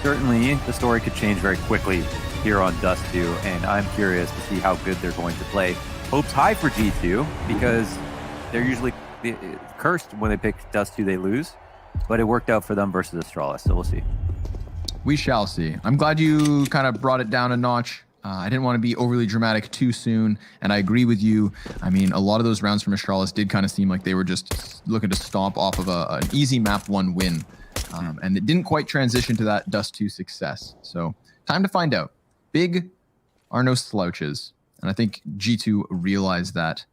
certainly the story could change very quickly here on Dust2, and I'm curious to see how good they're going to play. Hopes high for G2 because they're usually cursed when they pick Dust2, they lose, but it worked out for them versus Astralis, so we'll see. We shall see. I'm glad you kind of brought it down a notch. I didn't want to be overly dramatic too soon, and I agree with you. I mean, a lot of those rounds from Astralis did kind of seem like they were just looking to stomp off of an easy map 1 win, and it didn't quite transition to that Dust2 success. So time to find out. Big are no slouches, and I think G2 realized that.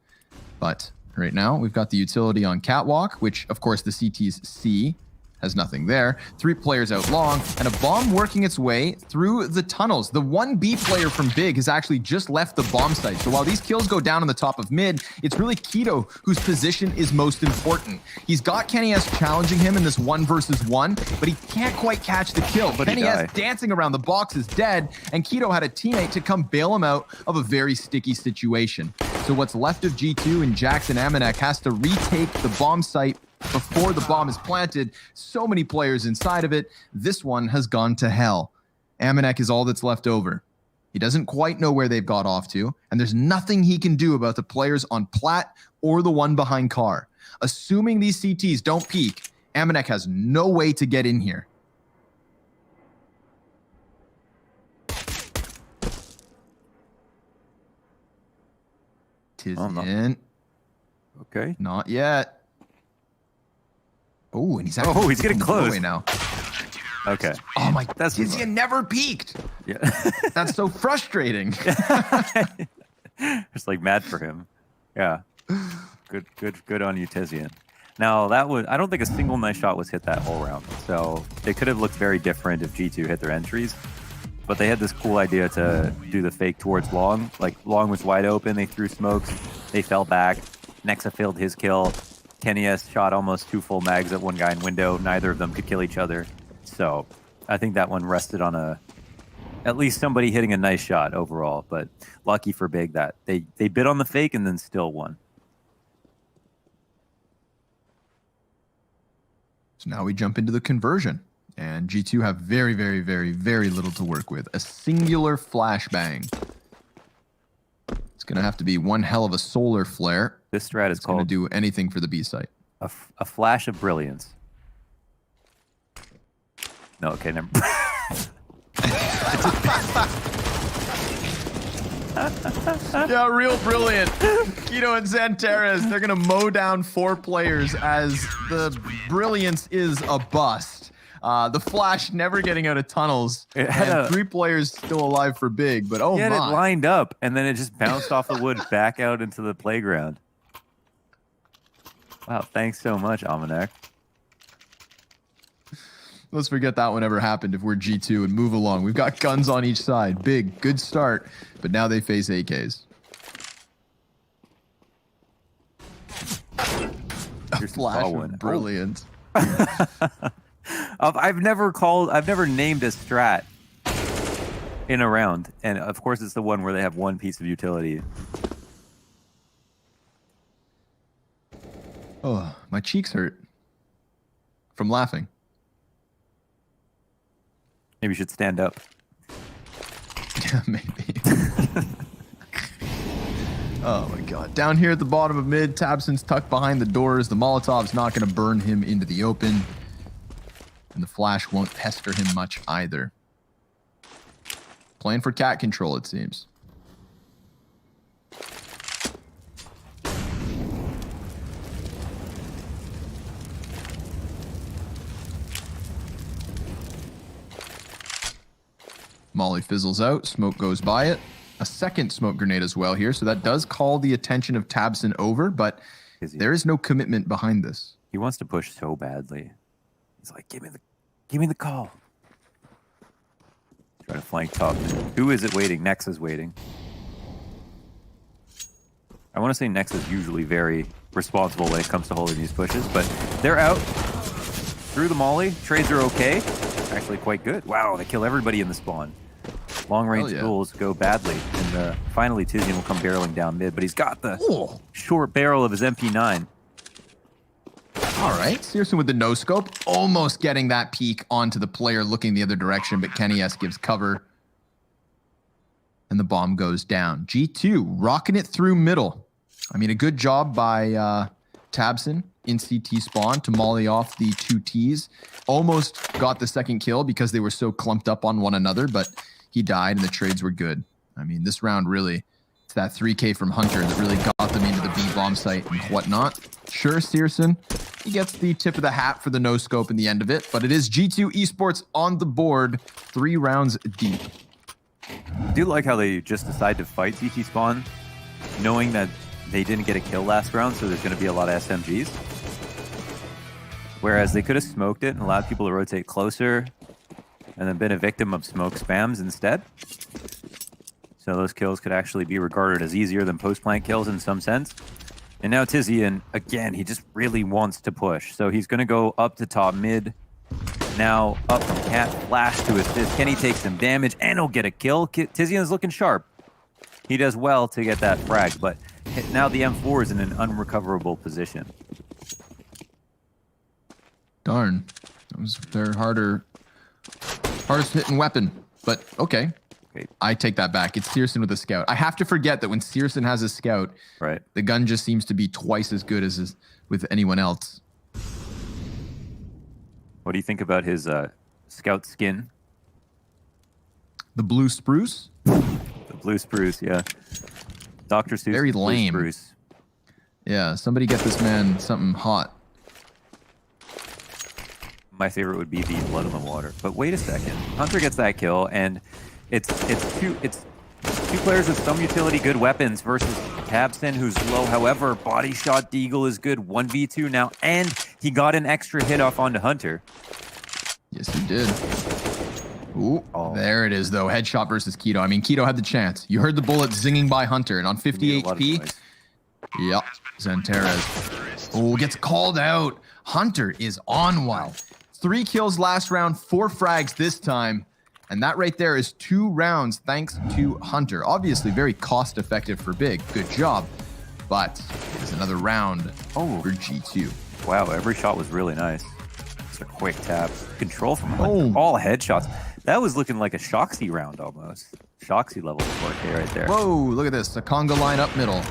But right now, we've got the utility on Catwalk, which, of course, the CTs see. Has nothing there. 3 players out long, and a bomb working its way through the tunnels. The 1B player from Big has actually just left the bomb site. So while these kills go down on the top of mid, it's really Keto whose position is most important. He's got Kenny S challenging him in this 1 versus 1, but he can't quite catch the kill. But Kenny S dancing around the box is dead, and Keto had a teammate to come bail him out of a very sticky situation. So what's left of G2 and Jackson Amanek has to retake the bomb site before the bomb is planted. So many players inside of it. This one has gone to hell. Amanek is all that's left over. He doesn't quite know where they've got off to, and there's nothing he can do about the players on Plat or the one behind Car. Assuming these CTs don't peek, Amanek has no way to get in here. Tizian. Okay. Not yet. Oh, and he's actually he's getting close now. Okay. Oh my, Tizian never peaked. Yeah. That's so frustrating. It's like mad for him. Yeah. Good on you, Tizian. Now that was, I don't think a single nice shot was hit that whole round. So they could have looked very different if G2 hit their entries. But they had this cool idea to do the fake towards Long. Like Long was wide open, they threw smokes, they fell back. Nexa failed his kill. Kenny S shot almost 2 full mags at one guy in window. Neither of them could kill each other. So I think that one rested on at least somebody hitting a nice shot overall. But lucky for Big that they bid on the fake and then still won. So now we jump into the conversion. And G2 have very, very, very, very little to work with. A singular flashbang. It's going to have to be one hell of a solar flare. This strat is called... going to do anything for the B site. A flash of brilliance. No, okay, never. Yeah, real brilliant. Keto and Xantares, they're going to mow down 4 players as the brilliance is a bust. The flash never getting out of tunnels, and 3 players still alive for Big, but oh my. It lined up, and then it just bounced off the wood back out into the playground. Wow, thanks so much, Amanek. Let's forget that one ever happened if we're G2 and move along. We've got guns on each side. Big, good start, but now they face AKs. A flash of brilliant. I've never named a strat in a round, and of course it's the one where they have one piece of utility. Oh, my cheeks hurt from laughing. Maybe you should stand up. Yeah, maybe. Oh my god. Down here at the bottom of mid, Tabson's tucked behind the doors. The Molotov's not going to burn him into the open. And the flash won't pester him much either. Playing for cat control, it seems. Molly fizzles out, smoke goes by it. A second smoke grenade as well here, so that does call the attention of Tabson over, but there is no commitment behind this. He wants to push so badly. He's like, give me the call. Trying to flank top. Who is it waiting? Nexa's waiting. I want to say Nexa's usually very responsible when it comes to holding these pushes, but they're out. Through the molly. Trades are okay. Actually quite good. Wow, they kill everybody in the spawn. Long-range duels go badly, and finally Tizian will come barreling down mid, but he's got the short barrel of his MP9. All right, Searson with the no scope, almost getting that peek onto the player looking the other direction, but Kenny S gives cover. And the bomb goes down. G2 rocking it through middle. I mean, a good job by Tabson in CT spawn to molly off the 2 Ts. Almost got the second kill because they were so clumped up on one another, but he died and the trades were good. I mean, this round really, it's that 3K from Hunter that really got them into the B bomb site and whatnot. Sure, Searson, he gets the tip of the hat for the no scope in the end of it, but it is G2 Esports on the board, 3 rounds deep. I do like how they just decide to fight CT spawn, knowing that they didn't get a kill last round, so there's going to be a lot of SMGs. Whereas they could have smoked it and allowed people to rotate closer and then been a victim of smoke spams instead. So those kills could actually be regarded as easier than post-plant kills in some sense. And now Tizian, again, he just really wants to push. So he's going to go up to top mid. Now up from Cat, flash to assist. Kenny takes some damage and he'll get a kill. Tizian is looking sharp. He does well to get that frag, but now the M4 is in an unrecoverable position. Darn. That was their hardest hitting weapon, but okay. I take that back. It's Searson with a scout. I have to forget that when Searson has a scout, right, the gun just seems to be twice as good as with anyone else. What do you think about his scout skin? The blue spruce? The blue spruce, yeah. Dr. Seuss. Very lame. Blue spruce. Yeah, somebody get this man something hot. My favorite would be the blood on the water. But wait a second. Hunter gets that kill, and it's two players with some utility good weapons versus Tabson, who's low. However, body shot Deagle is good. 1v2 now, and he got an extra hit off onto Hunter. Yes, he did. Ooh, there it is, though. Headshot versus Keto. I mean, Keto had the chance. You heard the bullet zinging by Hunter, and on 50 HP, yep, Zanteres. Oh, gets called out. Hunter is on one. 3 kills last round, 4 frags this time. And that right there is 2 rounds thanks to Hunter. Obviously very cost-effective for Big. Good job. But it is another round for G2. Wow, every shot was really nice. It's a quick tap. Control from Hunter. All headshots. That was looking like a Shoxy round almost. Shoxy level 4K right there. Whoa, look at this. A conga line up middle.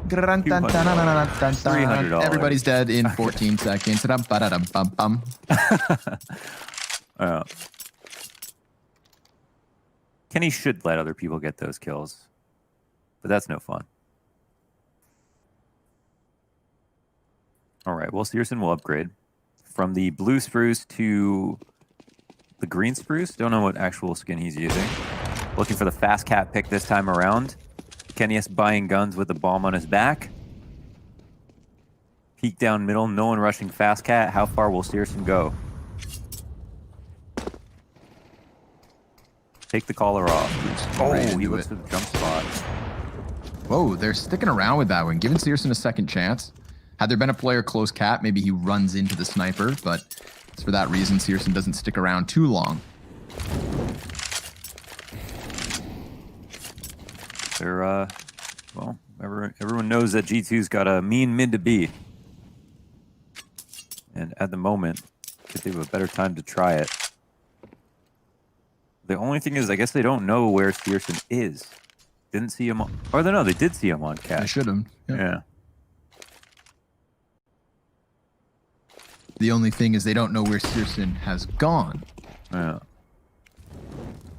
$300. Everybody's dead in 14 seconds. Kenny should let other people get those kills, but that's no fun. All right, well, Searson will upgrade from the blue spruce to the green spruce. Don't know what actual skin he's using. Looking for the fast cat pick this time around. Kenny is buying guns with the bomb on his back. Peek down middle, no one rushing fast cat. How far will Searson go? Take the collar off. Oh, he looks for the jump spot. Whoa, they're sticking around with that one. Giving Searson a second chance. Had there been a player close cat, maybe he runs into the sniper, but it's for that reason Searson doesn't stick around too long. They're, well, everyone knows that G2's got a mean mid to B. And at the moment, could they have a better time to try it? The only thing is, I guess they don't know where Searson is. Didn't see him on... Or no, they did see him on cat. They should have. Yep. Yeah. The only thing is they don't know where Searson has gone. Yeah.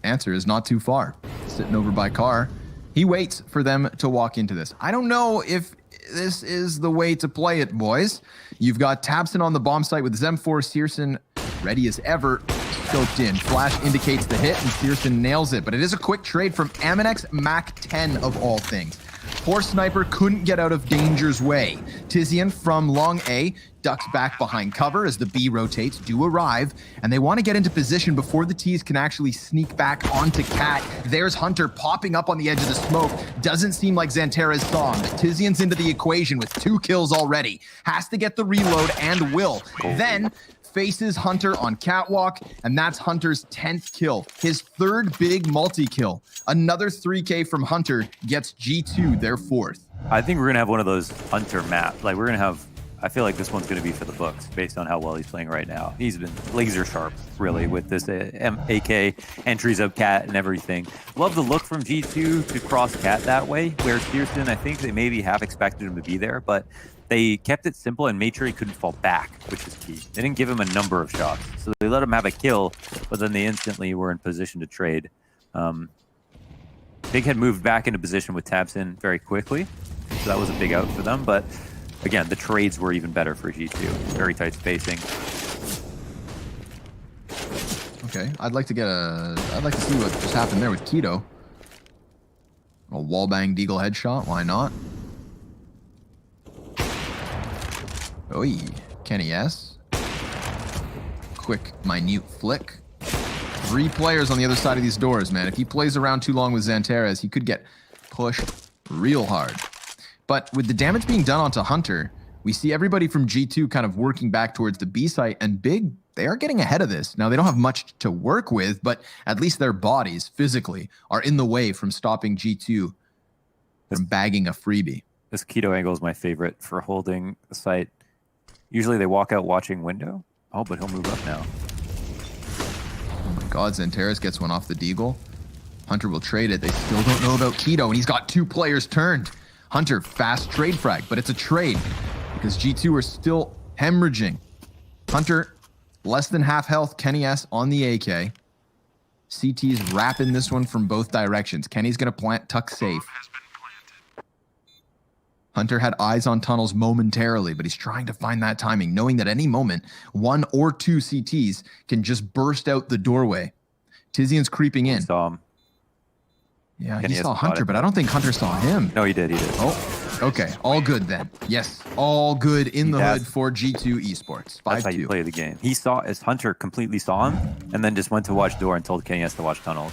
Answer is not too far. Sitting over by car. He waits for them to walk into this. I don't know if this is the way to play it, boys. You've got Tabson on the bomb site with Zem4, Searson ready as ever. Scoped in. Flash indicates the hit, and Searson nails it. But it is a quick trade from Aminex, Mac 10 of all things. Poor sniper couldn't get out of danger's way. Tizian from long A ducks back behind cover as the B rotates do arrive, and they want to get into position before the T's can actually sneak back onto Cat. There's Hunter popping up on the edge of the smoke. Doesn't seem like Zanteres saw him, but Tizian's into the equation with 2 kills already. Has to get the reload and will. Then faces Hunter on catwalk, and that's Hunter's 10th kill. His 3rd big multi-kill. Another 3K from Hunter gets G2 their 4th. I think we're going to have one of those Hunter maps. Like, we're going to have I feel like this one's going to be for the books based on how well he's playing right now. He's been laser sharp, really, with this AK entries of Cat and everything. Love the look from G2 to cross Cat that way, where Searson, I think they maybe have expected him to be there, but they kept it simple and made sure he couldn't fall back, which is key. They didn't give him a number of shots, so they let him have a kill, but then they instantly were in position to trade. Big had moved back into position with Tabson very quickly, so that was a big out for them, but again, the trades were even better for G2. Very tight spacing. Okay, I'd like to see what just happened there with Keto. A wallbang deagle headshot, why not? Oi, Kenny S. Quick, minute flick. 3 players on the other side of these doors, man. If he plays around too long with Xantares, he could get pushed real hard. But with the damage being done onto Hunter, we see everybody from G2 kind of working back towards the B site, and Big, they are getting ahead of this. Now, they don't have much to work with, but at least their bodies, physically, are in the way from stopping G2 from bagging a freebie. This Keto angle is my favorite for holding the site. Usually they walk out watching window. Oh, but he'll move up now. Oh my god, Xantares gets one off the deagle. Hunter will trade it. They still don't know about Keto, and he's got 2 players turned. Hunter, fast trade frag, but it's a trade because G2 are still hemorrhaging. Hunter, less than half health. Kenny S on the AK. CT's wrapping this one from both directions. Kenny's going to plant tuck safe. Hunter had eyes on tunnels momentarily, but he's trying to find that timing, knowing that any moment, 1 or 2 CTs can just burst out the doorway. Tizian's creeping in. Saw him. Yeah, he saw Hunter, but I don't think Hunter saw him. No, he did. Oh, okay. All good then. Yes, all good in the hood for G2 Esports. 5-2. That's how you play the game. He saw, as Hunter completely saw him, and then just went to watch door and told Kenny has to watch tunnels.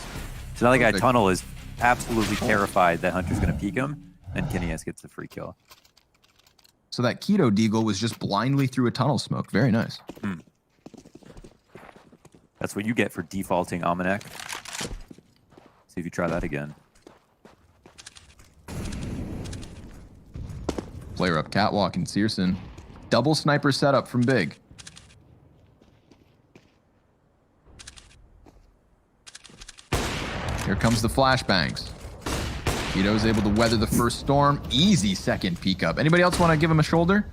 So now the guy tunnel is absolutely terrified that Hunter's going to peek him, and Kenny S gets the free kill. So that Keto deagle was just blindly through a tunnel smoke. Very nice. That's what you get for defaulting Almanac. See if you try that again. Player up catwalk and Searson. Double sniper setup from Big. Here comes the flashbangs. Keto's able to weather the first storm. Easy second peek up. Anybody else want to give him a shoulder?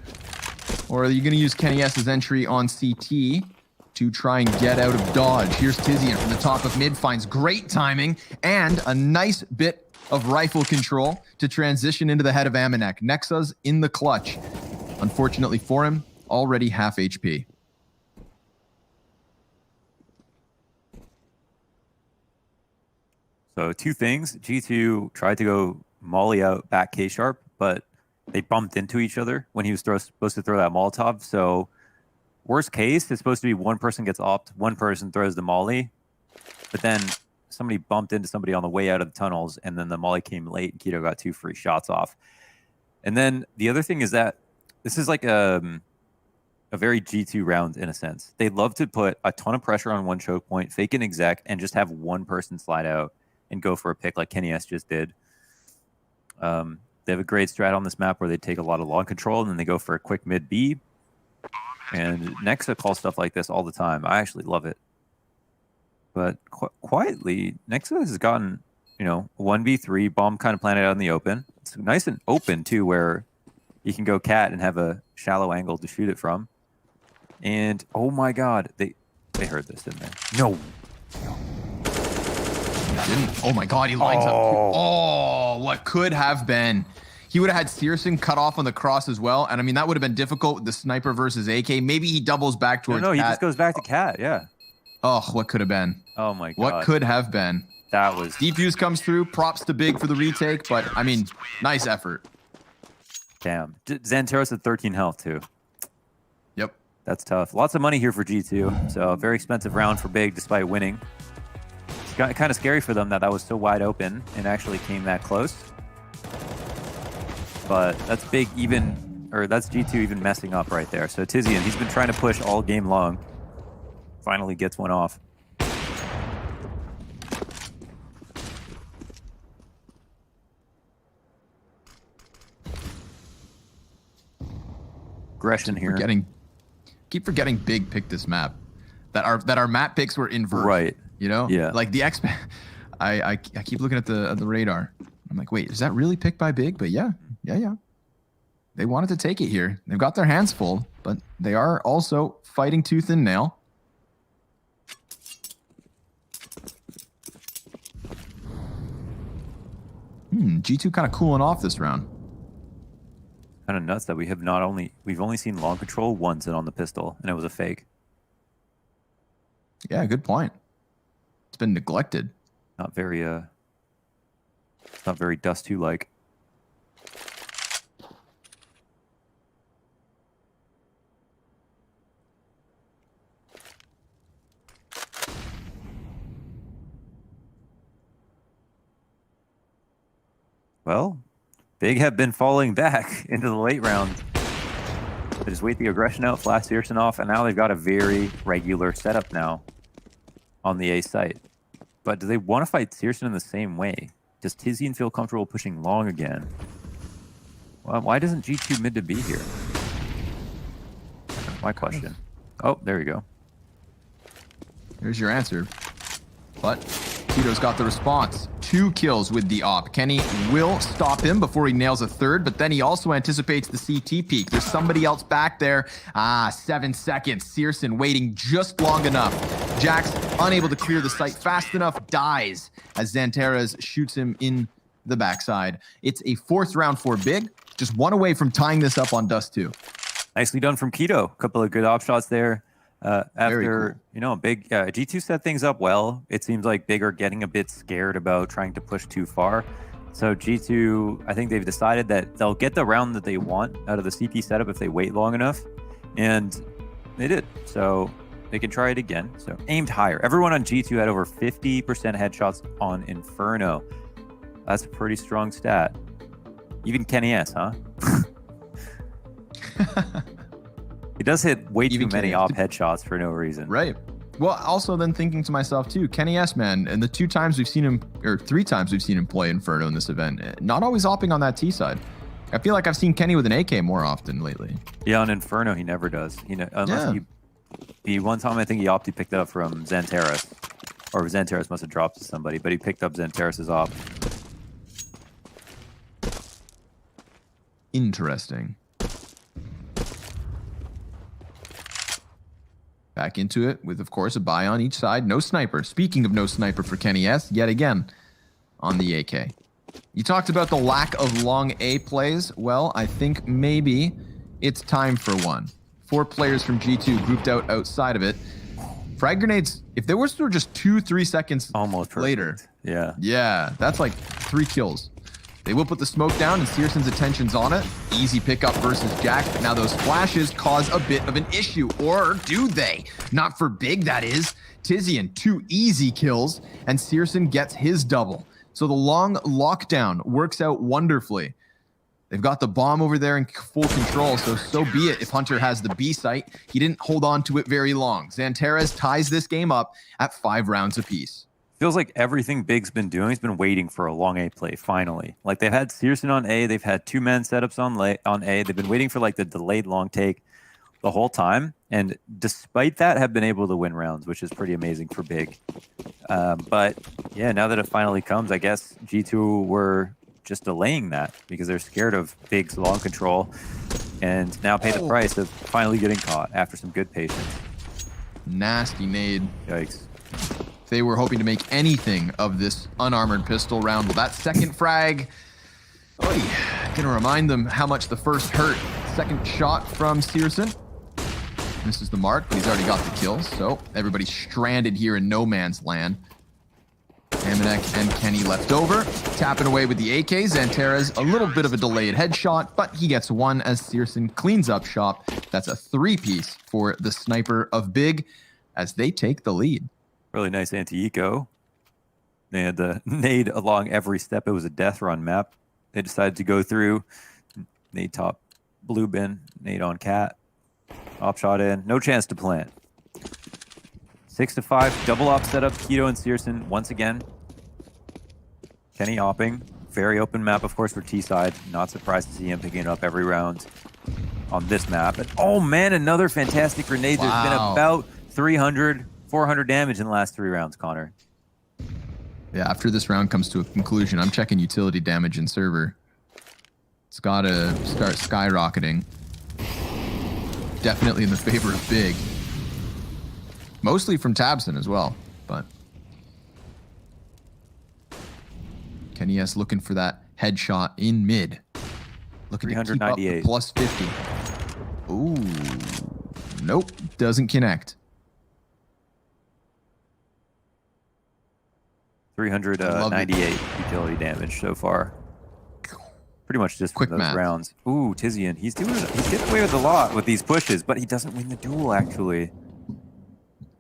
Or are you going to use Kenny S's entry on CT to try and get out of dodge? Here's Tizian from the top of mid. Finds great timing and a nice bit of rifle control to transition into the head of Amanek. Nexa's in the clutch. Unfortunately for him, already half HP. So 2 things. G2 tried to go molly out back K-Sharp, but they bumped into each other when he was supposed to throw that Molotov. So worst case, it's supposed to be one person gets opt, one person throws the molly, but then somebody bumped into somebody on the way out of the tunnels, and then the molly came late, and Keto got 2 free shots off. And then the other thing is that this is like a very G2 round in a sense. They love to put a ton of pressure on one choke point, fake an exec, and just have one person slide out and go for a pick like Kenny S just did. They have a great strat on this map where they take a lot of long control and then they go for a quick mid B. And Nexa calls stuff like this all the time. I actually love it. But quietly, Nexa has gotten, 1v3 bomb kind of planted out in the open. It's nice and open too, where you can go cat and have a shallow angle to shoot it from. And oh my god, they heard this, didn't they? No. Didn't. Oh my god, he lines up. Oh, what could have been. He would have had Searson cut off on the cross as well. And I mean, that would have been difficult with the sniper versus AK. Maybe he doubles back towards No, he Cat. just goes back to cat, yeah. Oh, what could have been. Oh my god. What could have been. That was... Defuse comes through. Props to Big for the retake. But, I mean, nice effort. Damn. Xantares at 13 health, too. Yep. That's tough. Lots of money here for G2. So, a very expensive round for Big despite winning. It's kind of scary for them that was so wide open and actually came that close. But that's Big that's G2 even messing up right there. So Tizian, he's been trying to push all game long. Finally gets one off. aggression here. Keep forgetting Big picked this map. That our map picks were inverted. Right. You know? Yeah. Like the I keep looking at the radar. I'm like, wait, is that really picked by Big? But yeah. They wanted to take it here. They've got their hands full, but they are also fighting tooth and nail. G2 kind of cooling off this round. Kind of nuts that we've only seen long control once and on the pistol, and it was a fake. Yeah, good point. It's been neglected. Not very Dust2 like. Well, Big have been falling back into the late round. They just wait the aggression out, flash Searson off, and now they've got a very regular setup now on the A site. But do they want to fight Searson in the same way? Does Tizian feel comfortable pushing long again? Well, why doesn't G2 mid to be here? That's my question. Oh, there you go. Here's your answer. But Tito's got the response. 2 kills with the op. Kenny will stop him before he nails a third, but then he also anticipates the CT peak. There's somebody else back there. 7 seconds. Searson waiting just long enough. Jax, unable to clear the site fast enough, dies as Xanteras shoots him in the backside. It's a 4th round for Big. Just one away from tying this up on Dust2. Nicely done from Keto. A couple of good op shots there. After, cool. Big, G2 set things up well. It seems like Big are getting a bit scared about trying to push too far. So G2, I think they've decided that they'll get the round that they want out of the CT setup if they wait long enough. And they did. So they can try it again. So aimed higher. Everyone on G2 had over 50% headshots on Inferno. That's a pretty strong stat. Even Kenny S, huh? He does hit way too many op headshots for no reason. Right. Well, also then thinking to myself too, Kenny S, man, and the 2 times we've seen him, or 3 times we've seen him play Inferno in this event, not always opping on that T side. I feel like I've seen Kenny with an AK more often lately. Yeah, on Inferno he never does. Unless he one time I think he opted picked up from Xanteras, or Xanteras must have dropped to somebody, but he picked up Xanteras' op. Interesting. Back into it with, of course, a buy on each side. No sniper. Speaking of no sniper for Kenny S, yet again on the AK. You talked about the lack of long A plays. Well, I think maybe it's time for one. 4 players from G2 grouped out outside of it. Frag grenades, if they were just 2-3 seconds almost later. Yeah. Yeah, that's like 3 kills. They will put the smoke down, and Searson's attention's on it. Easy pickup versus Jack. But now those flashes cause a bit of an issue. Or do they? Not for Big, that is. Tizian, 2 easy kills, and Searson gets his double. So the long lockdown works out wonderfully. They've got the bomb over there in full control, so be it if Hunter has the B site. He didn't hold on to it very long. Xanteras ties this game up at 5 rounds apiece. Feels like everything Big's been doing has been waiting for a long A play, finally. Like, they've had Searson on A, they've had 2-man setups on A, they've been waiting for, like, the delayed long take the whole time, and despite that, have been able to win rounds, which is pretty amazing for Big. But, yeah, now that it finally comes, I guess G2 were just delaying that because they're scared of Big's long control, and now pay the price of finally getting caught after some good patience. Nasty nade. Yikes. They were hoping to make anything of this unarmored pistol round. Well, that second frag, gonna remind them how much the first hurt. Second shot from Searson. Misses the mark, but he's already got the kill, so everybody's stranded here in no man's land. Amanek and Kenny left over, tapping away with the AK. Xanteras, a little bit of a delayed headshot, but he gets one as Searson cleans up shop. That's a 3-piece for the sniper of Big as they take the lead. Really nice anti-eco. They had the nade along every step. It was a death run map. They decided to go through. Nade top blue bin, nade on cat. Op shot in. No chance to plant. 6-5. Double op setup. Keto and Searson once again. Kenny opping. Very open map, of course, for T side. Not surprised to see him picking it up every round. on this map. And, oh man, another fantastic grenade. There's been about 300, 400 damage in the last 3 rounds, Connor. Yeah, after this round comes to a conclusion, I'm checking utility damage in server. It's got to start skyrocketing. Definitely in the favor of Big. Mostly from Tabson as well, but Kenny S looking for that headshot in mid. Looking to keep up the plus 50. Ooh, nope, doesn't connect. 398 utility damage so far. Pretty much just quick those math. rounds. Ooh, Tizian, he's getting away with a lot with these pushes, but he doesn't win the duel actually.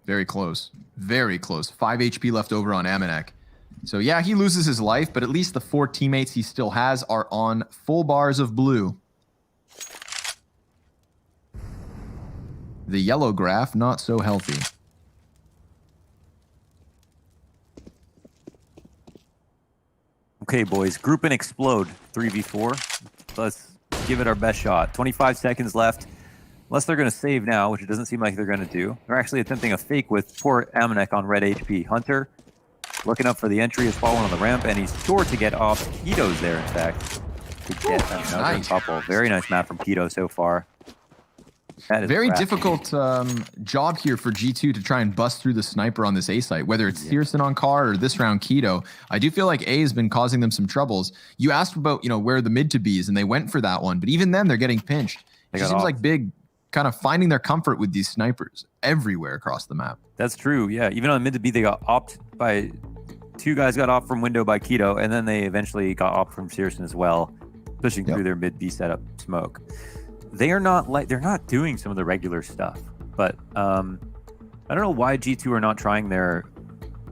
Very close. Very close. 5 HP left over on Amanek. So yeah, he loses his life, but at least the 4 teammates he still has are on full bars of blue. The yellow graph, not so healthy. Okay, boys, group and explode 3v4. Let's give it our best shot. 25 seconds left. Unless they're going to save now, which it doesn't seem like they're going to do. They're actually attempting a fake with poor Amanek on red HP. Hunter looking up for the entry, is following on the ramp, and he's sure to get off. Keto's there, in fact, to get another couple. Very nice map from Keto so far. That is very difficult job here for G2 to try and bust through the sniper on this A site, whether it's Searson on car or this round Keto. I do feel like A has been causing them some troubles. You asked about, where the mid to be is, and they went for that one, but even then they're getting pinched. It seems like Big kind of finding their comfort with these snipers everywhere across the map. That's true, yeah. Even on mid to B, they got opt by 2 guys got off from window by Keto, and then they eventually got opt from Searson as well, pushing through their mid B setup smoke. They're not doing some of the regular stuff, but I don't know why G2 are not trying their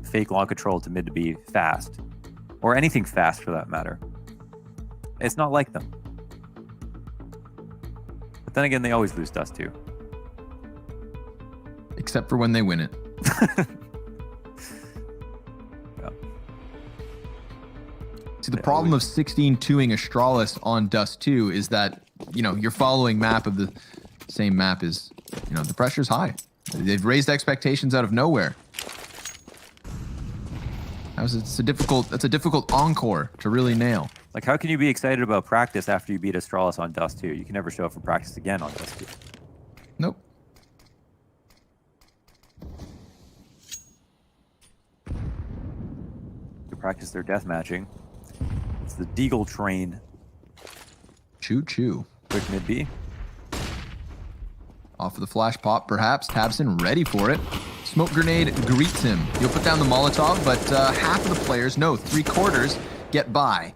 fake long control to mid to B fast, or anything fast for that matter. It's not like them. But then again, they always lose Dust2. Except for when they win it. See, the problem of 16-2ing Astralis on Dust2 is that, you're following map of the same map as, the pressure's high. They've raised expectations out of nowhere. That's a difficult encore to really nail. Like, how can you be excited about practice after you beat Astralis on Dust2? You can never show up for practice again on Dust2. Nope. To practice their death matching. It's the Deagle train. Choo choo. Quick mid B. Off of the flash pop, perhaps. Tabson ready for it. Smoke grenade greets him. He'll put down the Molotov, but half of the players, no, 3/4, get by.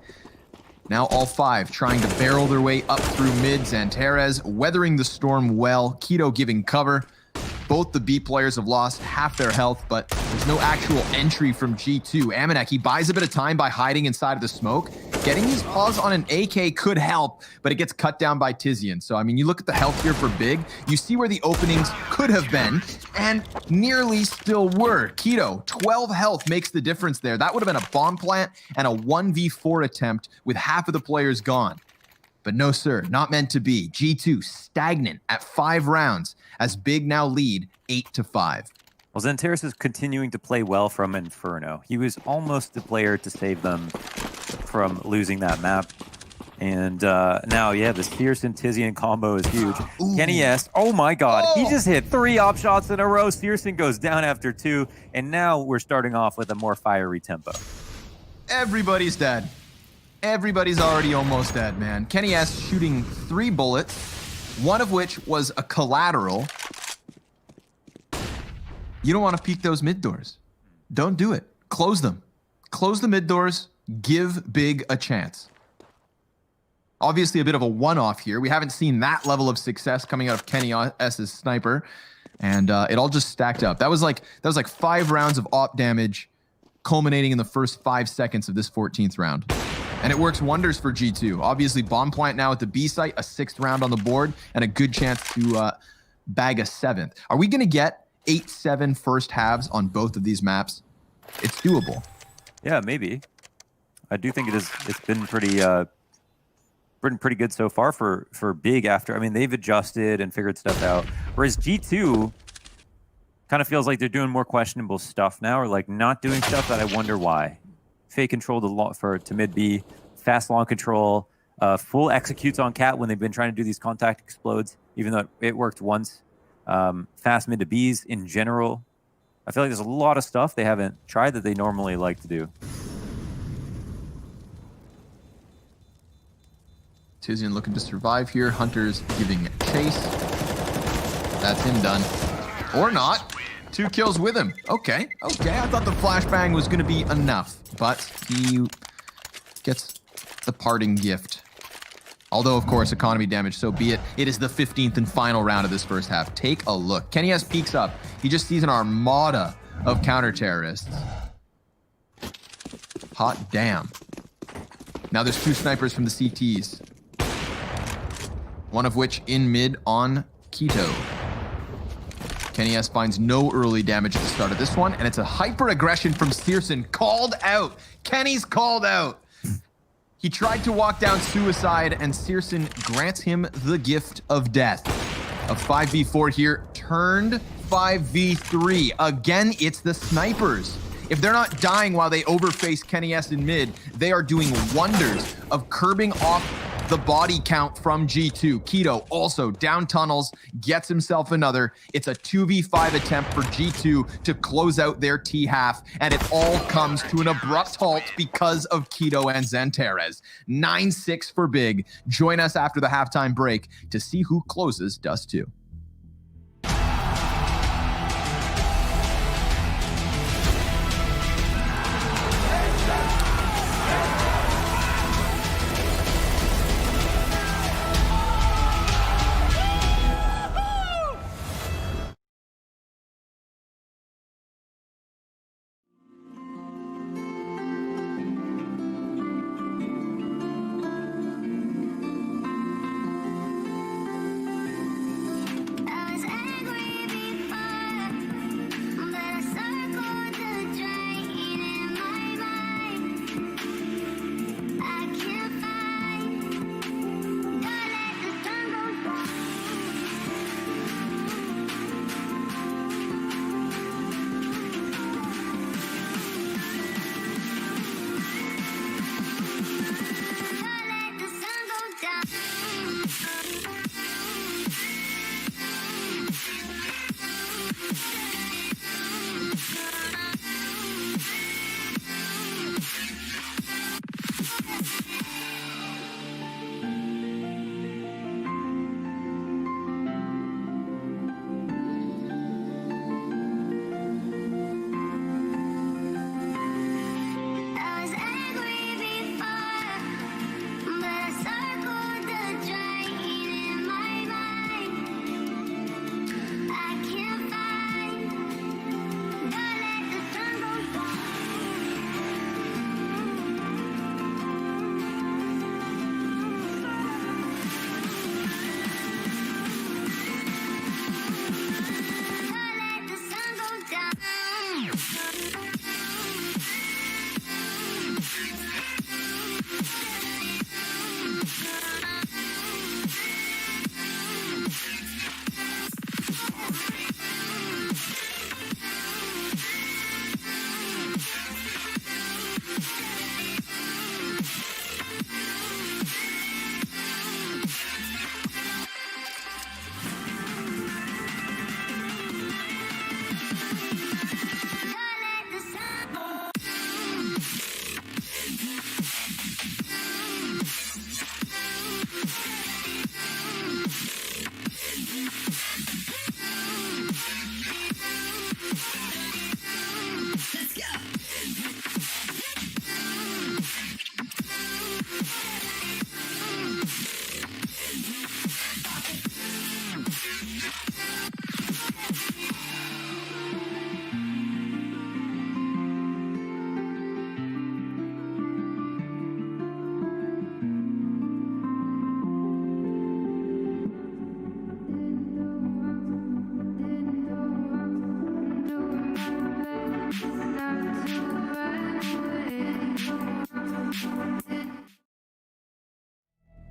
Now all 5 trying to barrel their way up through mid. Zantares weathering the storm well. Keto giving cover. Both the B players have lost half their health, but there's no actual entry from G2. Amanek, he buys a bit of time by hiding inside of the smoke. Getting his paws on an AK could help, but it gets cut down by Tizian. So, you look at the health here for Big, you see where the openings could have been, and nearly still were. Keto, 12 health makes the difference there. That would have been a bomb plant and a 1v4 attempt with half of the players gone. But no, sir, not meant to be. G2 stagnant at 5 rounds as Big now lead 8-5. Well, Zantares is continuing to play well from Inferno. He was almost the player to save them from losing that map. And now, the Searson Tizian combo is huge. Ooh. Kenny S, oh my god, he just hit 3 op shots in a row. Searson goes down after 2, and now we're starting off with a more fiery tempo. Everybody's dead. Everybody's already almost dead, man. Kenny S shooting 3 bullets, one of which was a collateral. You don't want to peek those mid doors. Don't do it. Close them. Close the mid doors. Give Big a chance. Obviously a bit of a one-off here. We haven't seen that level of success coming out of Kenny S's sniper. And it all just stacked up. That was like 5 rounds of op damage culminating in the first 5 seconds of this 14th round. And it works wonders for G2. Obviously, bomb plant now at the B site, a 6th round on the board, and a good chance to bag a 7th. Are we going to get 8-7 first halves on both of these maps? It's doable. Yeah, maybe. I do think it's been pretty been pretty good so far for Big after. I mean, they've adjusted and figured stuff out. Whereas G2 kind of feels like they're doing more questionable stuff now, or like not doing stuff that I wonder why. Fake control to mid B, fast long control, full executes on Cat when they've been trying to do these contact explodes, even though it worked once. Fast mid to Bs in general. I feel like there's a lot of stuff they haven't tried that they normally like to do. Tizian looking to survive here. Hunter's giving chase. That's him done. Or not. 2 kills with him. Okay. I thought the flashbang was going to be enough, but he gets the parting gift. Although, of course, economy damage, so be it. It is the 15th and final round of this first half. Take a look. Kenny S peeks up. He just sees an armada of counter-terrorists. Hot damn. Now there's 2 snipers from the CTs. One of which in mid on Keto. Kenny S finds no early damage at the start of this one, and it's a hyper-aggression from Searson. Called out. Kenny's called out. He tried to walk down suicide, and Searson grants him the gift of death. A 5v4 here turned 5v3. Again, it's the snipers. If they're not dying while they overface Kenny S in mid, they are doing wonders of curbing off the body count from G2. Keto also down tunnels, gets himself another. It's a 2v5 attempt for G2 to close out their T-half, and it all comes to an abrupt halt because of Keto and Xantares. 9-6 for Big. Join us after the halftime break to see who closes Dust2.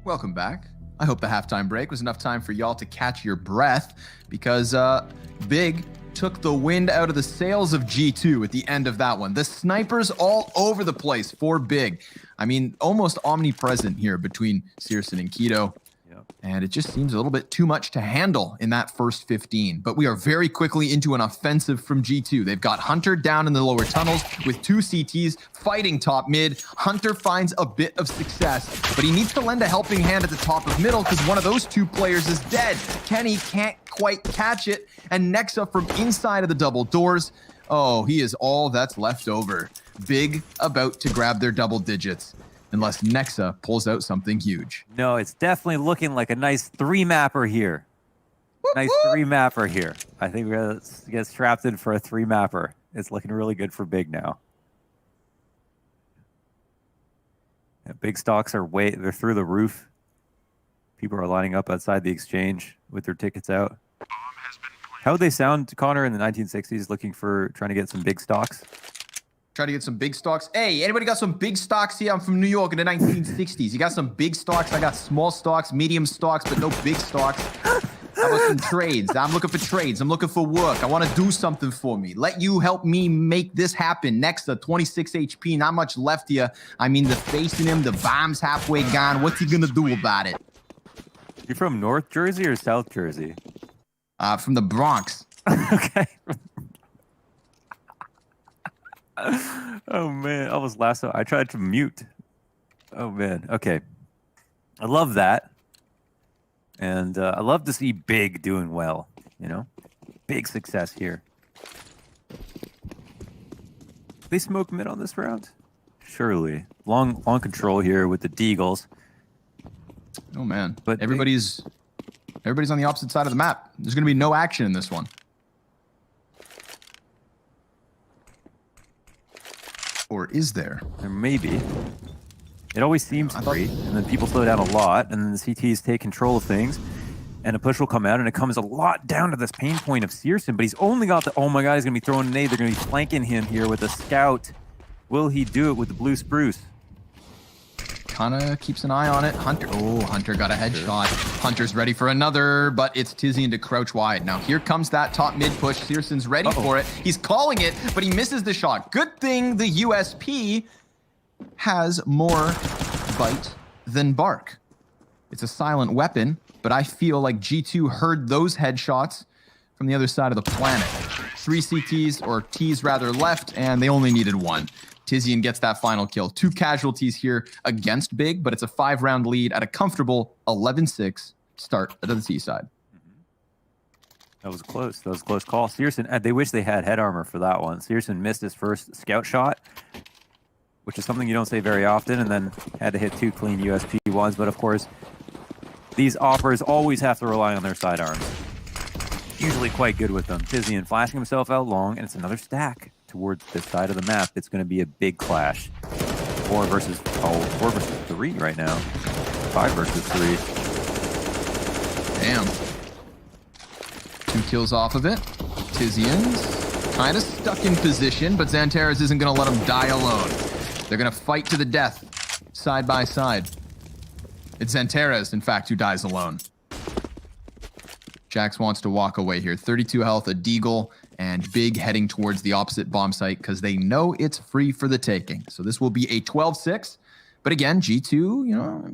Welcome back. I hope the halftime break was enough time for y'all to catch your breath because Big took the wind out of the sails of G2 at the end of that one. The snipers all over the place for Big. I mean, almost omnipresent here between Searson and Keto. And it just seems a little bit too much to handle in that first 15. But we are very quickly into an offensive from G2. They've got Hunter down in the lower tunnels with 2 CTs fighting top mid. Hunter finds a bit of success, but he needs to lend a helping hand at the top of middle because one of those 2 players is dead. Kenny can't quite catch it. And Nexa from inside of the double doors. Oh, he is all that's left over. Big about to grab their double digits. Unless Nexa pulls out something huge. No, it's definitely looking like a nice 3-mapper here. Nice 3-mapper here. I think we're going to get strapped in for a 3-mapper. It's looking really good for Big now. Yeah, big stocks are they're through the roof. People are lining up outside the exchange with their tickets out. How would they sound, Connor, in the 1960s, trying to get some big stocks? Try to get some big stocks. Hey, anybody got some big stocks here? I'm from New York in the 1960s. You got some big stocks? I got small stocks, medium stocks, but no big stocks. How about some trades? I'm looking for trades. I'm looking for work. I want to do something for me. Let you help me make this happen. Next, 26 HP, not much left here. I mean, the facing him, the bomb's halfway gone. What's he going to do about it? You're from North Jersey or South Jersey? From the Bronx. Okay. Oh man, I was I tried to mute. Oh man, okay. I love that, and I love to see Big doing well. You know, big success here. They smoke mid on this round, surely. Long control here with the Deagles. Oh man, but everybody's on the opposite side of the map. There's gonna be no action in this one. Or is there? There may be. It always seems free, and then people slow down a lot, and then the CTs take control of things, and a push will come out, and it comes a lot down to this pain point of Searson, but he's only got oh my god, he's going to be throwing a nade. They're going to be flanking him here with a scout. Will he do it with the blue spruce? Kind of keeps an eye on it. Hunter got a headshot. Hunter's ready for another, but it's Tizian to crouch wide. Now here comes that top mid push. Searson's ready for it. He's calling it, but he misses the shot. Good thing the USP has more bite than bark. It's a silent weapon, but I feel like G2 heard those headshots from the other side of the planet. 3 CTs, or Ts rather, left, and they only needed 1. Tizian gets that final kill. 2 casualties here against Big, but it's a 5-round lead at a comfortable 11-6 start to the T side. That was close. That was a close call. Searson, they wish they had head armor for that one. Searson missed his first scout shot, which is something you don't say very often, and then had to hit 2 clean USP ones. But of course, these offers always have to rely on their sidearms. Usually quite good with them. Tizian flashing himself out long, and it's another stack towards this side of the map. It's going to be a big clash. 4 versus 3 right now. 5 versus 3. Damn. 2 kills off of it. Tizian's kind of stuck in position, but Xantares isn't going to let him die alone. They're going to fight to the death, side by side. It's Xantares, in fact, who dies alone. Jax wants to walk away here. 32 health, a Deagle, and Big heading towards the opposite bomb site because they know it's free for the taking. So this will be a 12-6. But again, G2, you know,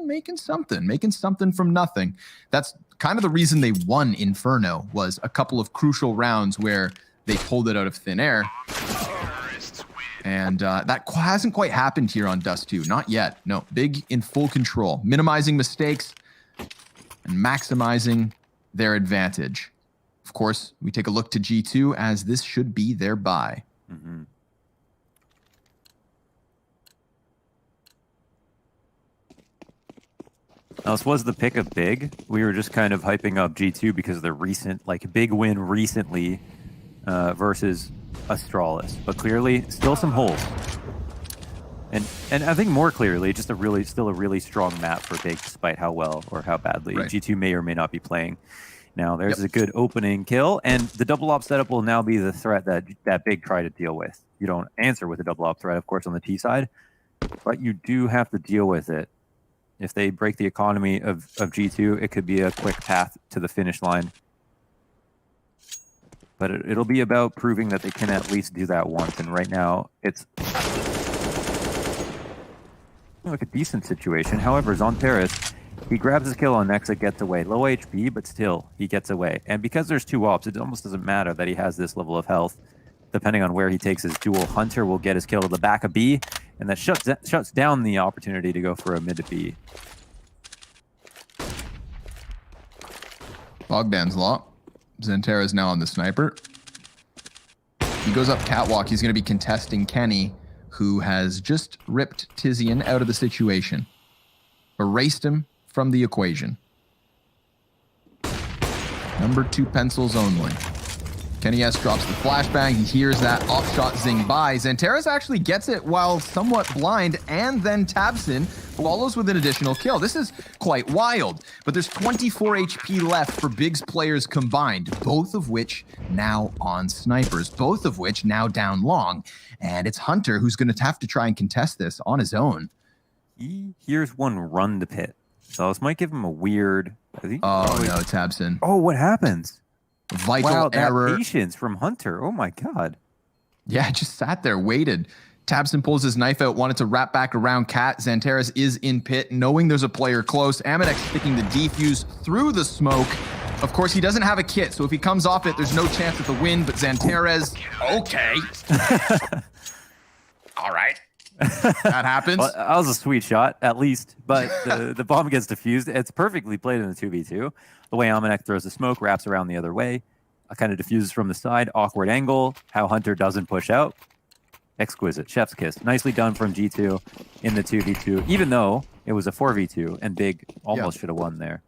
making something from nothing. That's kind of the reason they won Inferno, was a couple of crucial rounds where they pulled it out of thin air. And that hasn't quite happened here on Dust2. Not yet. No, Big in full control, minimizing mistakes and maximizing their advantage. Of course, we take a look to G2 as this should be their bye. Mm-hmm. Now, this was the pick of Big. We were just kind of hyping up G2 because of their recent, like, big win recently versus Astralis. But clearly, still some holes. And I think more clearly, just still a really strong map for Big, despite how well or how badly G2 may or may not be playing. Now, there's a good opening kill, and the double op setup will now be the threat that Big tried to deal with. You don't answer with a double op threat, of course, on the T side, but you do have to deal with it If they break the economy of G2, it could be a quick path to the finish line. But it'll be about proving that they can at least do that once. And right now, it's like a decent situation. However, Zonteris, he grabs his kill on Nexa, gets away. Low HP, but still, he gets away. And because there's 2 ops, it almost doesn't matter that he has this level of health. Depending on where he takes his duel, Hunter will get his kill to the back of B, and that shuts down the opportunity to go for a mid to B. Bogdan's Law. Zantera is now on the sniper. He goes up catwalk. He's going to be contesting Kenny, who has just ripped Tizian out of the situation. Erased him from the equation. Number 2 pencils only. Kenny S drops the flashbang. He hears that off-shot zing by. Zanteras actually gets it while somewhat blind, and then Tabson follows with an additional kill. This is quite wild, but there's 24 HP left for Big's players combined, both of which now on snipers, both of which now down long, and it's Hunter who's going to have to try and contest this on his own. He hears one run to pit, so this might give him a weird... Oh, no, Tabson. Oh, what happens? Vital error. That patience from Hunter. Oh my god. Yeah, just sat there, waited. Tabson pulls his knife out, wanted to wrap back around Cat. Zanteras is in pit, knowing there's a player close. Amadex sticking the defuse through the smoke. Of course, he doesn't have a kit, so if he comes off it, there's no chance at the win, but Zanteras, okay. All right. That happens. Well, that was a sweet shot, at least, but the bomb gets defused. It's perfectly played in the 2v2. The way Amanek throws the smoke, wraps around the other way, kind of diffuses from the side, awkward angle, how Hunter doesn't push out. Exquisite. Chef's kiss. Nicely done from G2 in the 2v2, even though it was a 4v2, and Big almost should have won there.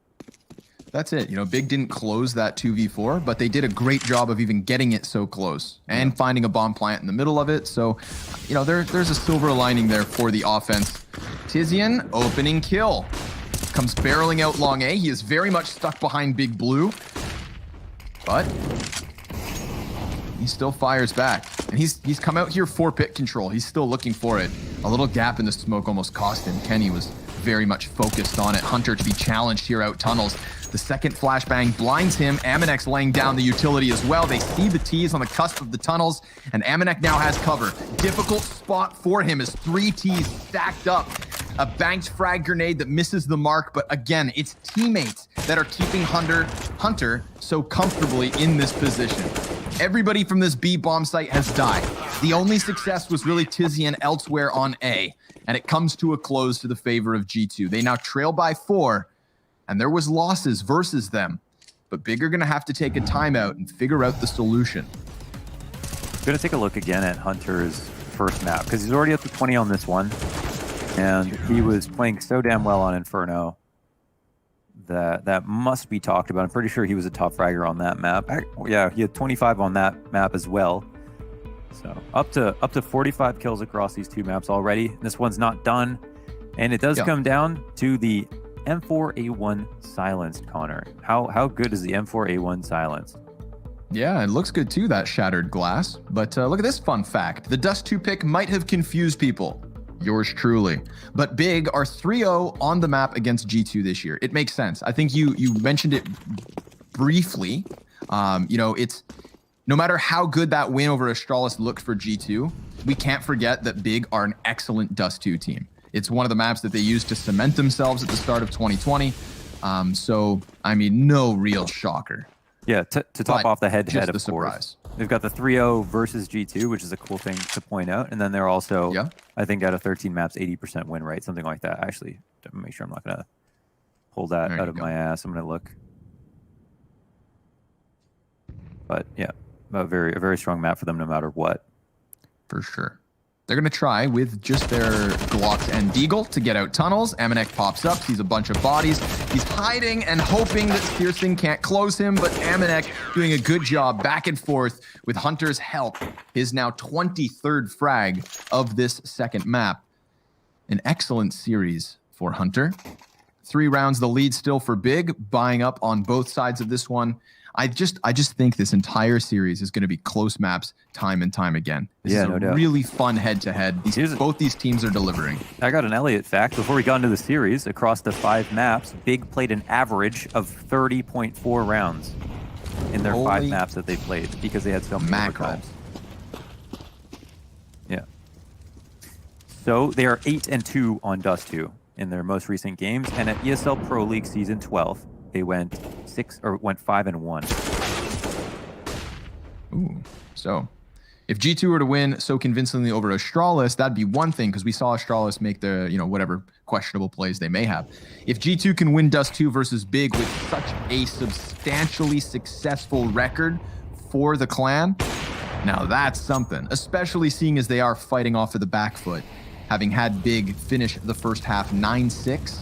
That's it. You know, Big didn't close that 2v4, but they did a great job of even getting it so close and finding a bomb plant in the middle of it. So, you know, there's a silver lining there for the offense. Tizian, opening kill. Comes barreling out long A. He is very much stuck behind Big Blue, but he still fires back. And he's come out here for pit control. He's still looking for it. A little gap in the smoke almost cost him. Kenny was very much focused on it. Hunter to be challenged here out tunnels. The second flashbang blinds him. Amanek laying down the utility as well. They see the T's on the cusp of the tunnels, and Amanek now has cover. Difficult spot for him as 3 T's stacked up. A banked frag grenade that misses the mark, but again, it's teammates that are keeping Hunter so comfortably in this position. Everybody from this B bomb site has died. The only success was really Tizian elsewhere on A, and it comes to a close to the favor of G2. They now trail by 4, and there was losses versus them, but Big are going to have to take a timeout and figure out the solution. I'm going to take a look again at Hunter's first map, because he's already up to 20 on this one, and he was playing so damn well on Inferno that must be talked about. I'm pretty sure he was a top fragger on that map. Yeah, he had 25 on that map as well. So up to 45 kills across these 2 maps already. This one's not done, and it does come down to the M4A1 silenced, Connor. How good is the M4A1 silenced? Yeah, it looks good too, that shattered glass. But look at this fun fact. The Dust2 pick might have confused people. Yours truly. But Big are 3-0 on the map against G2 this year. It makes sense. I think you mentioned it briefly. You know, it's no matter how good that win over Astralis looked for G2, we can't forget that Big are an excellent Dust2 team. It's one of the maps that they used to cement themselves at the start of 2020. So, I mean, no real shocker. Yeah, to top off the head-to-head, of surprise. Course. They've got the 3-0 versus G2, which is a cool thing to point out. And then they're also, I think, out of 13 maps, 80% win rate, something like that. Actually, to make sure I'm not going to pull that out of my ass. I'm going to look. But, yeah, a very strong map for them no matter what. For sure. They're going to try with just their Glocks and Deagle to get out tunnels. Amanek pops up, sees a bunch of bodies. He's hiding and hoping that Searson can't close him, but Amanek doing a good job back and forth with Hunter's help. His now 23rd frag of this second map. An excellent series for Hunter. 3 rounds the lead still for Big, buying up on both sides of this one. I just think this entire series is going to be close maps time and time again. This is no a doubt. really fun head-to-head. Both these teams are delivering. I got an Elliott fact. Before we got into the series, across the 5 maps, Big played an average of 30.4 rounds in their 5 maps that they played because they had so many mackerel. overtimes. Yeah. So they are 8-2 on Dust2 in their most recent games, and at ESL Pro League Season 12, they went 5-1. Ooh, so if G2 were to win so convincingly over Astralis, that'd be one thing because we saw Astralis make the, whatever questionable plays they may have. If G2 can win Dust2 versus Big with such a substantially successful record for the clan, now that's something, especially seeing as they are fighting off of the back foot, having had Big finish the first half 9-6.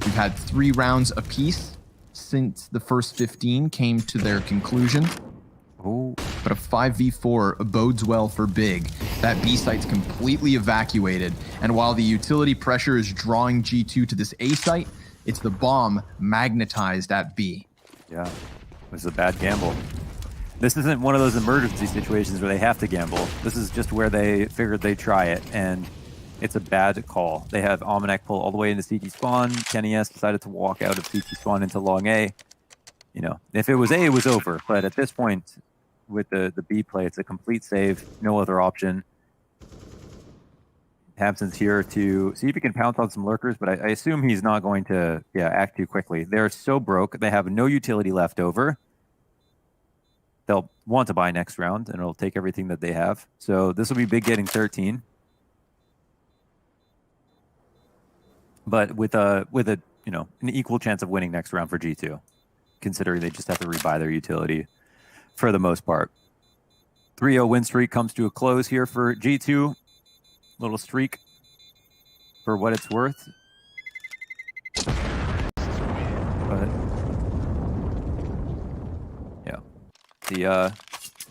We've had 3 rounds apiece since the first 15 came to their conclusion. Oh, but a 5v4 bodes well for Big. That B site's completely evacuated, and while the utility pressure is drawing G2 to this A site, it's the bomb magnetized at B. Yeah, it was a bad gamble. This isn't one of those emergency situations where they have to gamble. This is just where they figured they'd try it, and it's a bad call. They have Almanac pull all the way into CT spawn. Kenny S decided to walk out of CT spawn into long A. If it was A, it was over. But at this point, with the B play, it's a complete save, no other option. Hampton's here to see if he can pounce on some lurkers, but I assume he's not going to act too quickly. They're so broke. They have no utility left over. They'll want to buy next round, and it'll take everything that they have. So this will be Big getting 13. But with an equal chance of winning next round for G2, considering they just have to rebuy their utility for the most part. 3-0 win streak comes to a close here for G2. Little streak for what it's worth. But yeah,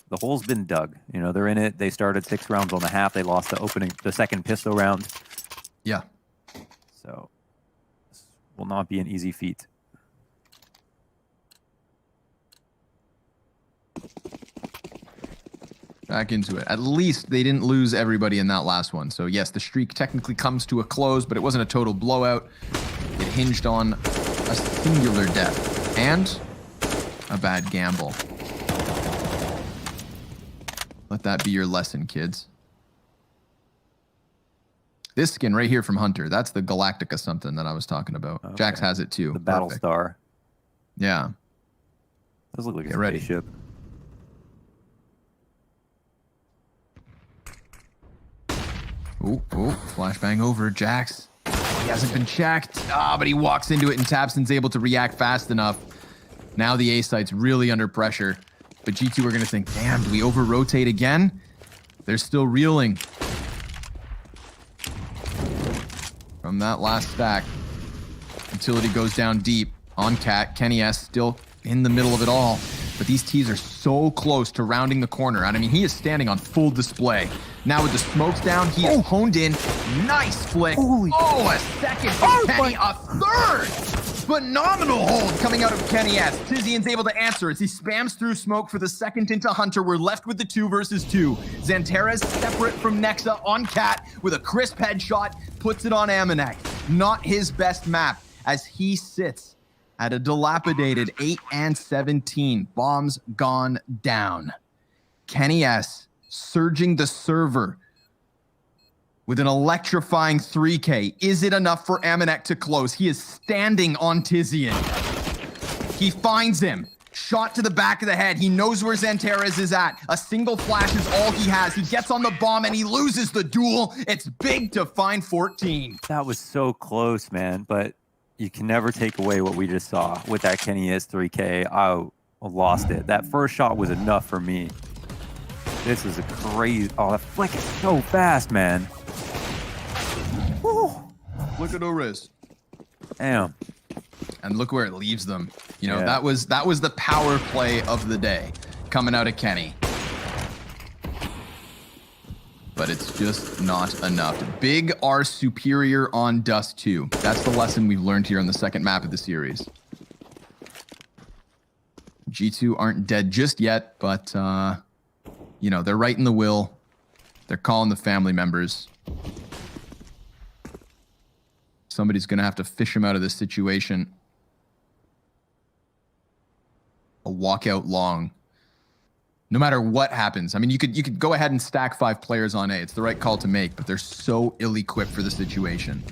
the hole's been dug. They're in it. They started 6 rounds on the half. They lost the second pistol round. Yeah. So this will not be an easy feat. Back into it. At least they didn't lose everybody in that last one. So yes, the streak technically comes to a close, but it wasn't a total blowout. It hinged on a singular death and a bad gamble. Let that be your lesson, kids. This skin right here from Hunter, that's the Galactica something that I was talking about. Okay. Jax has it too. The Battle Star. Yeah. Does look like a ready. spaceship. Ooh, flashbang over Jax. He hasn't been checked. But he walks into it and Tabson's able to react fast enough. Now the A site's really under pressure. But G2 are going to think, damn, do we over-rotate again? They're still reeling. From that last stack, utility goes down deep on Cat. Kenny S still in the middle of it all. But these T's are so close to rounding the corner. And I mean, he is standing on full display. Now with the smokes down, he is honed in. Nice flick. A second from Kenny. A third. Phenomenal hold coming out of Kenny S. Tizian's able to answer as he spams through smoke for the second into Hunter. We're left with the 2 versus 2. Xanterra's separate from Nexa on Cat with a crisp headshot. Puts it on Amanek. Not his best map as he sits at a dilapidated 8-17. Bombs gone down. Kenny S surging the server with an electrifying 3K. Is it enough for Amanek to close? He is standing on Tizian. He finds him. Shot to the back of the head. He knows where Xanterra's is at. A single flash is all he has. He gets on the bomb and he loses the duel. It's big to find 14. That was so close, man. But you can never take away what we just saw with that Kenny S 3K. I lost it. That first shot was enough for me. This is a crazy... Oh, that flick is so fast, man. Woo. Look at Oriz. Damn. And look where it leaves them. That was the power play of the day coming out of Kenny. But it's just not enough. Big are superior on Dust2. That's the lesson we've learned here on the second map of the series. G2 aren't dead just yet, but, you know, they're writing the will. They're calling the family members. Somebody's going to have to fish them out of this situation. A walkout long. No matter what happens. I mean, you could go ahead and stack 5 players on A. It's the right call to make, but they're so ill-equipped for the situation.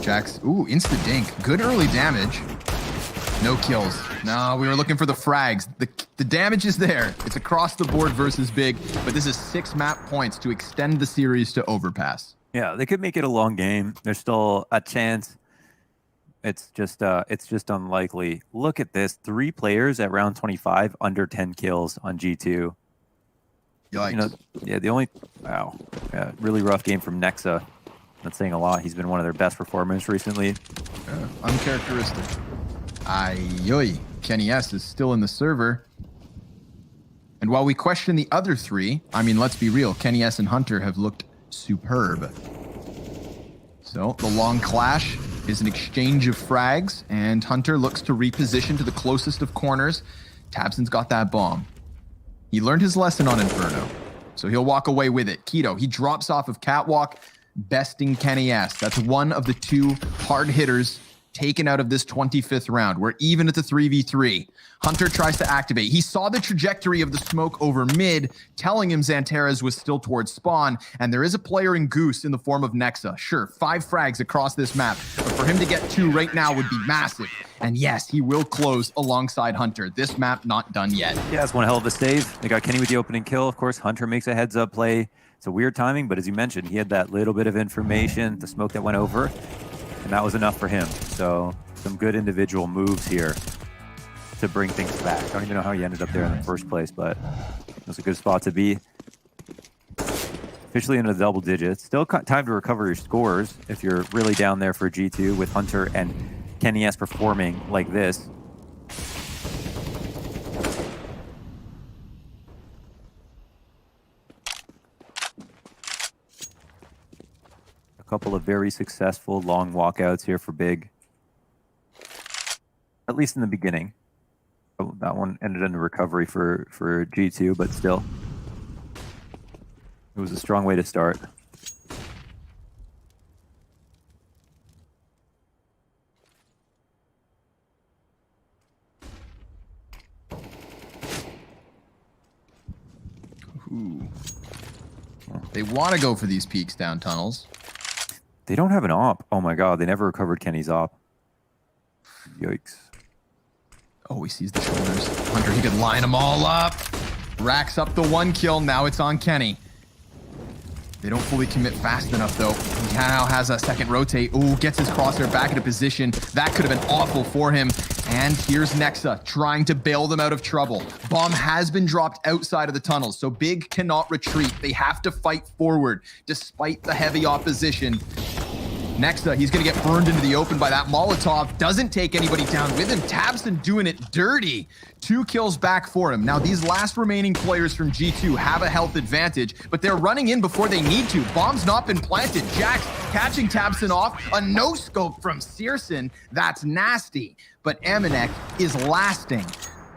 Jax, ooh, insta-dink. Good early damage. No kills. No, we were looking for the frags. The damage is there. It's across the board versus Big, but this is 6 map points to extend the series to Overpass. Yeah, they could make it a long game. There's still a chance. It's just unlikely. Look at this. 3 players at round 25, under 10 kills on G2. Yikes. You know, yeah, the only... Wow. Yeah, really rough game from Nexa. That's saying a lot. He's been one of their best performers recently. Uncharacteristic. Ayoy. Kenny S is still in the server. And while we question the other 3, I mean, let's be real. Kenny S and Hunter have looked superb. So the long clash is an exchange of frags, and Hunter looks to reposition to the closest of corners. Tabson's got that bomb. He learned his lesson on Inferno, so he'll walk away with it. Keto, he drops off of Catwalk, besting Kenny S. That's one of the 2 hard hitters taken out of this 25th round. We're even at the 3v3. Hunter tries to activate. He saw the trajectory of the smoke over mid, telling him Xantares was still towards spawn, and there is a player in Goose in the form of Nexa. Sure, 5 frags across this map, but for him to get 2 right now would be massive. And yes, he will close alongside Hunter. This map not done yet. Yeah, it's one hell of a save. They got Kenny with the opening kill. Of course, Hunter makes a heads-up play. It's a weird timing, but as you mentioned, he had that little bit of information, the smoke that went over, and that was enough for him. So some good individual moves here to bring things back. I don't even know how he ended up there in the first place, but it was a good spot to be. Officially into the double digits. Still time to recover your scores if you're really down there for G2 with Hunter and Kenny S performing like this. A couple of very successful long walkouts here for Big. At least in the beginning. Oh, that one ended in a recovery for G2, but still. It was a strong way to start. Ooh. They want to go for these peaks down tunnels. They don't have an op. Oh my god, they never recovered Kenny's op. Yikes. Oh, he sees the shoulders. Hunter, he could line them all up. Racks up the 1 kill. Now it's on Kenny. They don't fully commit fast enough, though. He now has a second rotate. Ooh, gets his crosshair back into position. That could have been awful for him. And here's Nexa trying to bail them out of trouble. Bomb has been dropped outside of the tunnels, so Big cannot retreat. They have to fight forward despite the heavy opposition. Nexa, he's going to get burned into the open by that Molotov. Doesn't take anybody down with him. Tabson doing it dirty. 2 kills back for him. Now, these last remaining players from G2 have a health advantage, but they're running in before they need to. Bomb's not been planted. Jax catching Tabson off. A no-scope from Searson. That's nasty. But Amanek is lasting.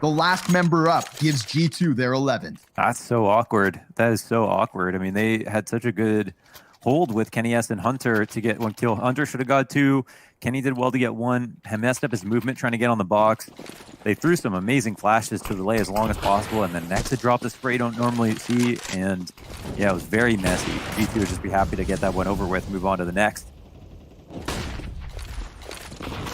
The last member up gives G2 their 11th. That's so awkward. That is so awkward. I mean, they had such a good hold with Kenny S and Hunter to get 1 kill. Hunter should have got 2. Kenny did well to get 1. He messed up his movement trying to get on the box. They threw some amazing flashes to delay as long as possible, and then Nexa dropped a spray you don't normally see, and yeah, it was very messy. G2 would just be happy to get that one over with, move on to the next.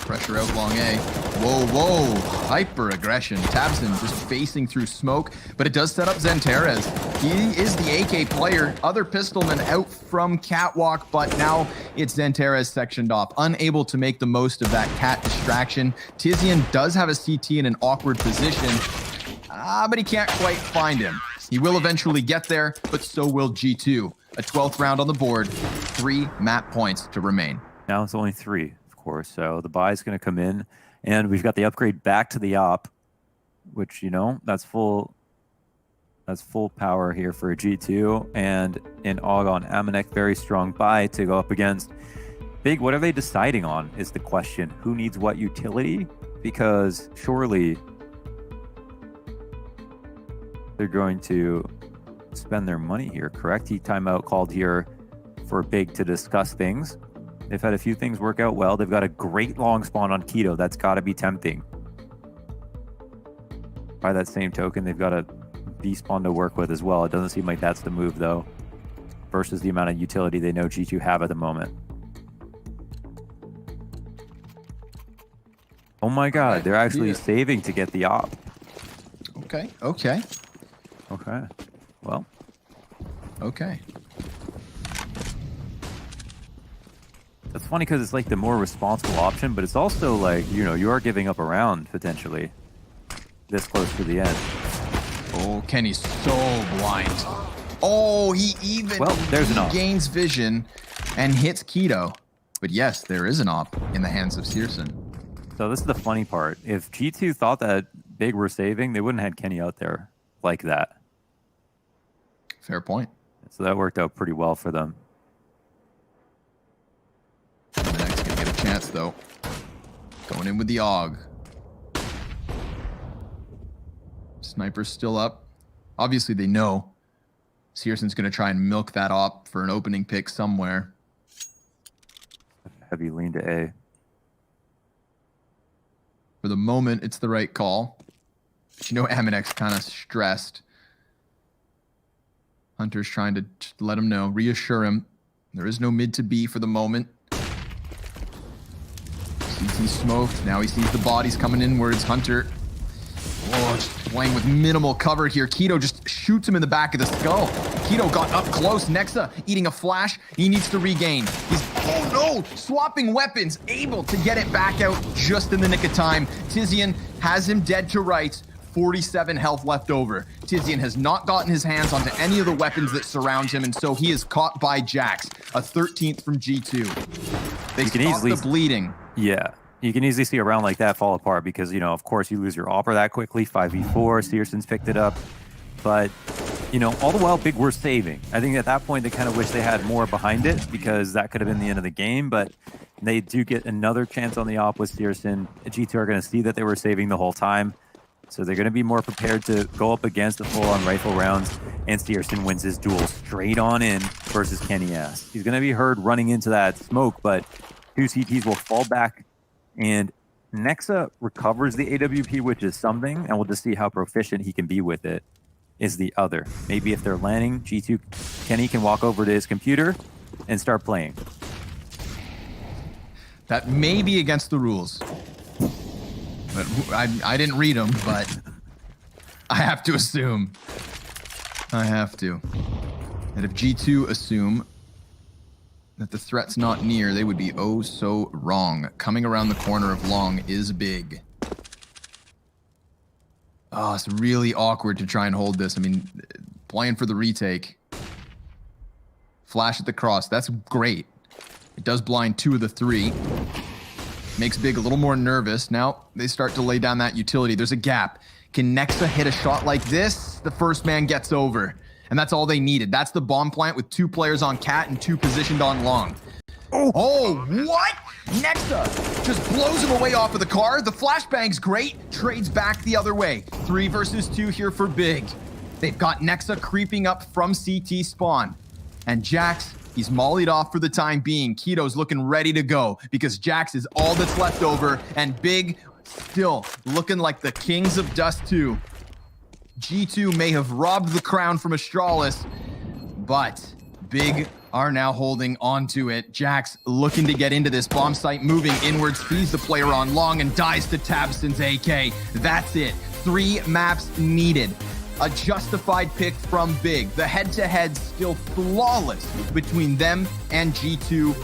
Pressure out long A. Whoa, whoa. Hyper aggression. Tabson just facing through smoke, but it does set up Xantares. He is the AK player. Other pistolman out from Catwalk, but now it's Xantares sectioned off. Unable to make the most of that cat distraction. Tizian does have a CT in an awkward position, but he can't quite find him. He will eventually get there, but so will G2. A 12th round on the board. 3 map points to remain. Now it's only 3. Course, so the buy is going to come in, and we've got the upgrade back to the op, which, you know, that's full That's full power here for G2, and an AUG on Amanek, very strong buy to go up against Big. What are they deciding on is the question. Who needs what utility? Because surely they're going to spend their money here, correct? Timeout called here for Big to discuss things. They've had a few things work out well. They've got a great long spawn on Keto. That's got to be tempting. By that same token, they've got a B spawn to work with as well. It doesn't seem like that's the move, though, versus the amount of utility they know G2 have at the moment. Oh my god, they're actually saving to get the op. Okay. Okay. Well. Okay. That's funny because it's like the more responsible option, but it's also like, you know, you are giving up a round potentially this close to the end. Oh, Kenny's so blind. Oh, he even there's an op. Gains vision and hits Keto. But yes, there is an op in the hands of Searson. So this is the funny part. If G2 thought that Big were saving, they wouldn't have had Kenny out there like that. Fair point. So that worked out pretty well for them. Next gonna get a chance though. Going in with the AUG. Sniper's still up. Obviously they know Searson's gonna try and milk that op for an opening pick somewhere. Heavy lean to A. For the moment, it's the right call. But you know, Aminek's kind of stressed. Hunter's trying to let him know, reassure him. There is no mid to B for the moment. Sees he's smoked. Now he sees the bodies coming inwards. Hunter, just playing with minimal cover here. Keto just shoots him in the back of the skull. Keto got up close. Nexa eating a flash. He needs to regain. He's, oh no, swapping weapons. Able to get it back out just in the nick of time. Tizian has him dead to rights. 47 health left over. Tizian has not gotten his hands onto any of the weapons that surround him, and so he is caught by Jax, a 13th from G2. They stop the bleeding. Yeah, you can easily see a round like that fall apart because, you know, of course you lose your AWPer that quickly. 5v4, Searson's picked it up. But, you know, all the while Big were saving. I think at that point they kind of wish they had more behind it because that could have been the end of the game, but they do get another chance on the AWP with Searson. G2 are going to see that they were saving the whole time. So they're going to be more prepared to go up against the full-on rifle rounds, and Searson wins his duel straight on in versus Kenny S. He's going to be heard running into that smoke, but two CTs will fall back, and Nexa recovers the AWP, which is something, and we'll just see how proficient he can be with it, is the other. Maybe if they're landing, G2 Kenny can walk over to his computer and start playing. That may be against the rules. But I didn't read them, but I have to assume. I have to. And if G2 assume that the threat's not near, they would be oh so wrong. Coming around the corner of long is Big. Oh, it's really awkward to try and hold this. I mean, playing for the retake. Flash at the cross. That's great. It does blind 2 of the 3. Makes Big a little more nervous. Now they start to lay down that utility. There's a gap. Can Nexa hit a shot like this? The first man gets over. And that's all they needed. That's the bomb plant with 2 players on Cat and 2 positioned on long. Oh, what? Nexa just blows him away off of the car. The flashbang's great. Trades back the other way. 3 versus 2 here for Big. They've got Nexa creeping up from CT spawn. And Jax, he's mollied off for the time being. Keto's looking ready to go because Jax is all that's left over, and Big still looking like the kings of Dust2. G2 may have robbed the crown from Astralis, but Big are now holding onto it. Jax looking to get into this bomb site, moving inwards, sees the player on long and dies to Tabson's AK. That's it. 3 maps needed. A justified pick from Big. The head-to-head still flawless between them and G2 on